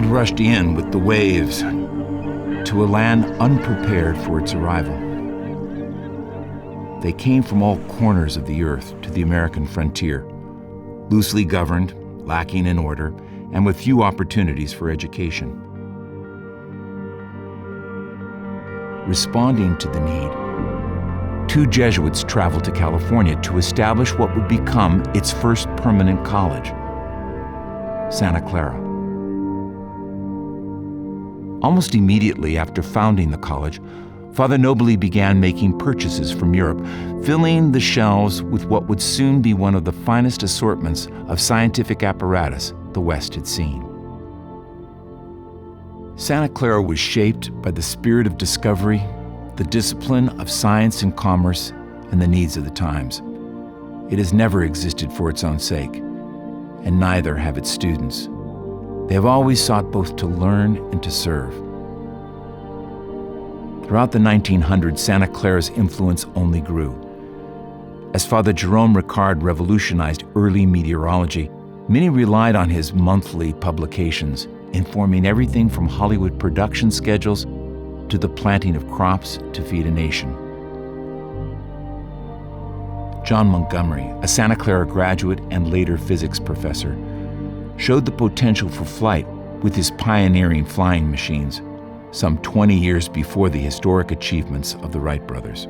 rushed in with the waves to a land unprepared for its arrival. They came from all corners of the earth to the American frontier, loosely governed, lacking in order, and with few opportunities for education. Responding to the need, 2 Jesuits traveled to California to establish what would become its first permanent college, Santa Clara. Almost immediately after founding the college, Father Nobili began making purchases from Europe, filling the shelves with what would soon be one of the finest assortments of scientific apparatus the West had seen. Santa Clara was shaped by the spirit of discovery, the discipline of science and commerce, and the needs of the times. It has never existed for its own sake, and neither have its students. They have always sought both to learn and to serve. Throughout the 1900s, Santa Clara's influence only grew. As Father Jerome Ricard revolutionized early meteorology, many relied on his monthly publications, informing everything from Hollywood production schedules to the planting of crops to feed a nation. John Montgomery, a Santa Clara graduate and later physics professor, showed the potential for flight with his pioneering flying machines, some 20 years before the historic achievements of the Wright brothers.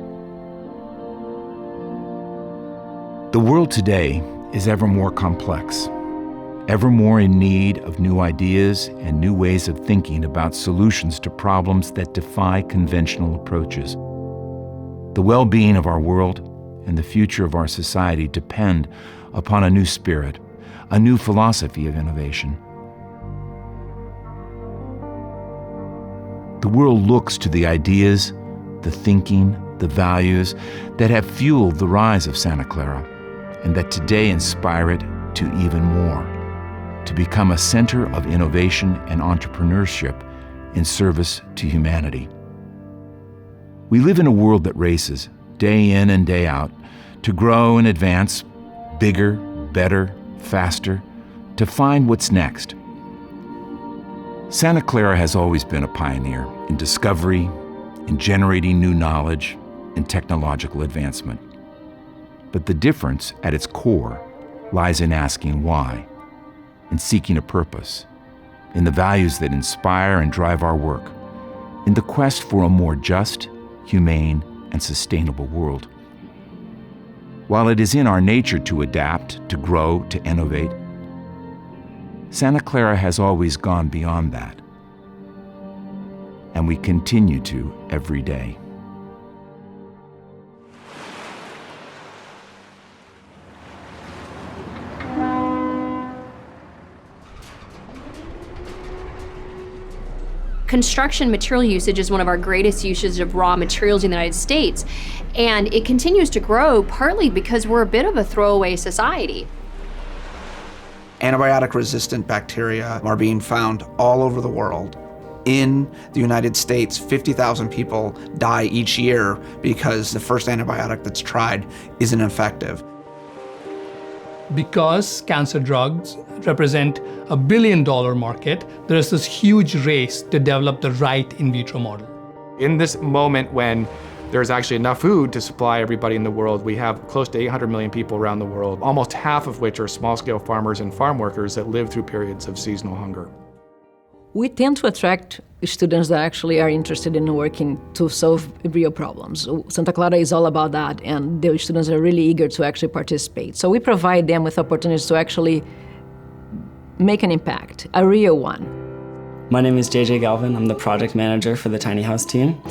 The world today is ever more complex, ever more in need of new ideas and new ways of thinking about solutions to problems that defy conventional approaches. The well-being of our world and the future of our society depend upon a new spirit, a new philosophy of innovation. The world looks to the ideas, the thinking, the values that have fueled the rise of Santa Clara, and that today inspire it to even more, to become a center of innovation and entrepreneurship in service to humanity. We live in a world that races, day in and day out, to grow and advance, bigger, better, faster, to find what's next. Santa Clara has always been a pioneer in discovery, in generating new knowledge, in technological advancement. But the difference at its core lies in asking why, in seeking a purpose, in the values that inspire and drive our work, in the quest for a more just, humane, and sustainable world. While it is in our nature to adapt, to grow, to innovate, Santa Clara has always gone beyond that. And we continue to every day. Construction material usage is one of our greatest usages of raw materials in the United States, and it continues to grow partly because we're a bit of a throwaway society. Antibiotic-resistant bacteria are being found all over the world. In the United States, 50,000 people die each year because the first antibiotic that's tried isn't effective. Because cancer drugs represent a $1 billion market, there is this huge race to develop the right in vitro model. In this moment when there's actually enough food to supply everybody in the world, we have close to 800 million people around the world, almost half of which are small-scale farmers and farm workers that live through periods of seasonal hunger. We tend to attract students that actually are interested in working to solve real problems. Santa Clara is all about that, and the students are really eager to actually participate. So we provide them with opportunities to actually make an impact, a real one. My name is JJ Galvin. I'm the project manager for the Tiny House team,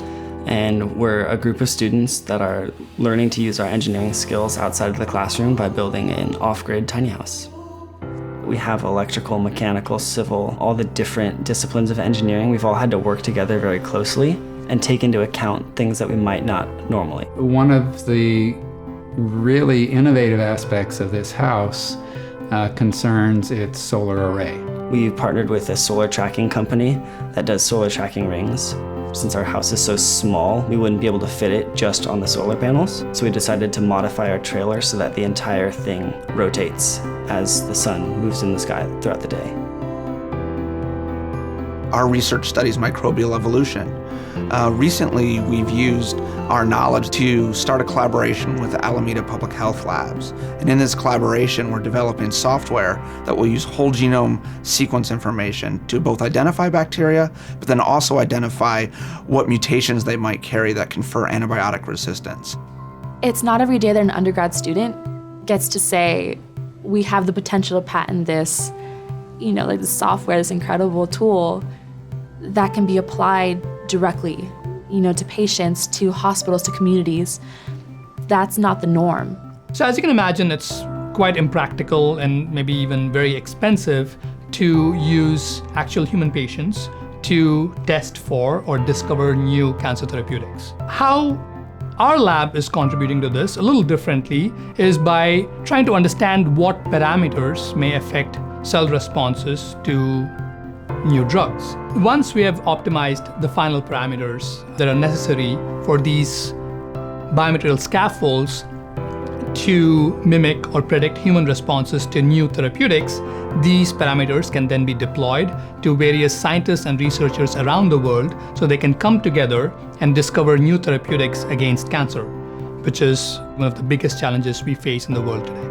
and we're a group of students that are learning to use our engineering skills outside of the classroom by building an off-grid tiny house. We have electrical, mechanical, civil, all the different disciplines of engineering. We've all had to work together very closely and take into account things that we might not normally. One of the really innovative aspects of this house concerns its solar array. We've partnered with a solar tracking company that does solar tracking rings. Since our house is so small, we wouldn't be able to fit it just on the solar panels. So we decided to modify our trailer so that the entire thing rotates as the sun moves in the sky throughout the day. Our research studies microbial evolution. Recently, we've used our knowledge to start a collaboration with the Alameda Public Health Labs. And in this collaboration, we're developing software that will use whole genome sequence information to both identify bacteria, but then also identify what mutations they might carry that confer antibiotic resistance. It's not every day that an undergrad student gets to say, we have the potential to patent this, like this software, this incredible tool that can be applied directly, to patients, to hospitals, to communities. That's not the norm. So as you can imagine, it's quite impractical and maybe even very expensive to use actual human patients to test for or discover new cancer therapeutics. How our lab is contributing to this a little differently is by trying to understand what parameters may affect cell responses to new drugs. Once we have optimized the final parameters that are necessary for these biomaterial scaffolds to mimic or predict human responses to new therapeutics, these parameters can then be deployed to various scientists and researchers around the world so they can come together and discover new therapeutics against cancer, which is one of the biggest challenges we face in the world today.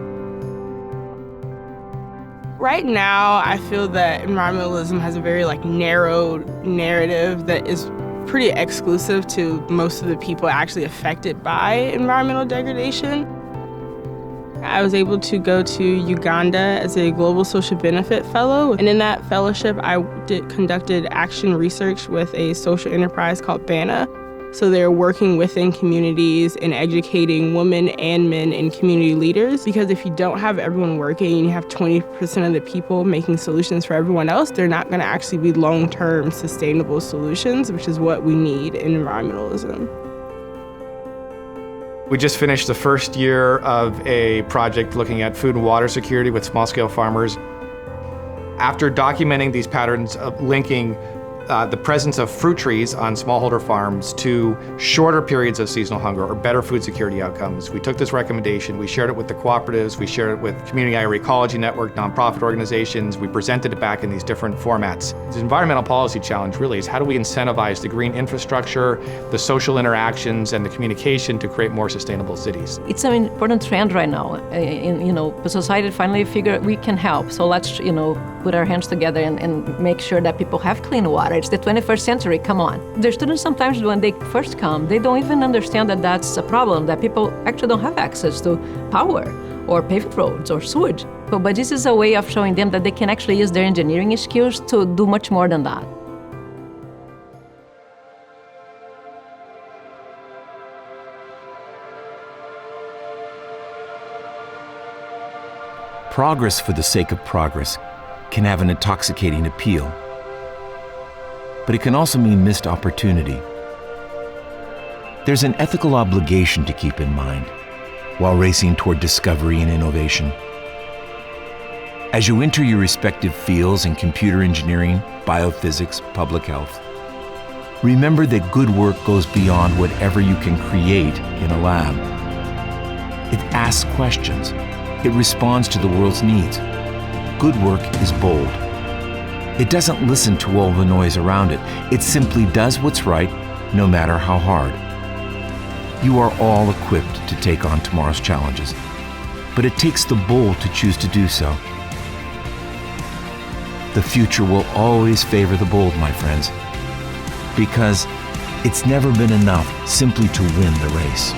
Right now, I feel that environmentalism has a very narrow narrative that is pretty exclusive to most of the people actually affected by environmental degradation. I was able to go to Uganda as a global social benefit fellow, and in that fellowship, I conducted action research with a social enterprise called BANA. So they're working within communities and educating women and men and community leaders, because if you don't have everyone working and you have 20% of the people making solutions for everyone else, they're not going to actually be long-term sustainable solutions, which is what we need in environmentalism. We just finished the first year of a project looking at food and water security with small-scale farmers. After documenting these patterns of linking the presence of fruit trees on smallholder farms to shorter periods of seasonal hunger or better food security outcomes, we took this recommendation, we shared it with the cooperatives, we shared it with Community Agroecology Network, nonprofit organizations, we presented it back in these different formats. The environmental policy challenge really is how do we incentivize the green infrastructure, the social interactions, and the communication to create more sustainable cities. It's an important trend right now. The society finally figured we can help. So let's, put our hands together and make sure that people have clean water. It's the 21st century, come on. The students sometimes when they first come, they don't even understand that that's a problem, that people actually don't have access to power or paved roads or sewage. But this is a way of showing them that they can actually use their engineering skills to do much more than that. Progress for the sake of progress can have an intoxicating appeal, but it can also mean missed opportunity. There's an ethical obligation to keep in mind while racing toward discovery and innovation. As you enter your respective fields in computer engineering, biophysics, public health, remember that good work goes beyond whatever you can create in a lab. It asks questions. It responds to the world's needs. Good work is bold. It doesn't listen to all the noise around it. It simply does what's right, no matter how hard. You are all equipped to take on tomorrow's challenges, but it takes the bold to choose to do so. The future will always favor the bold, my friends, because it's never been enough simply to win the race.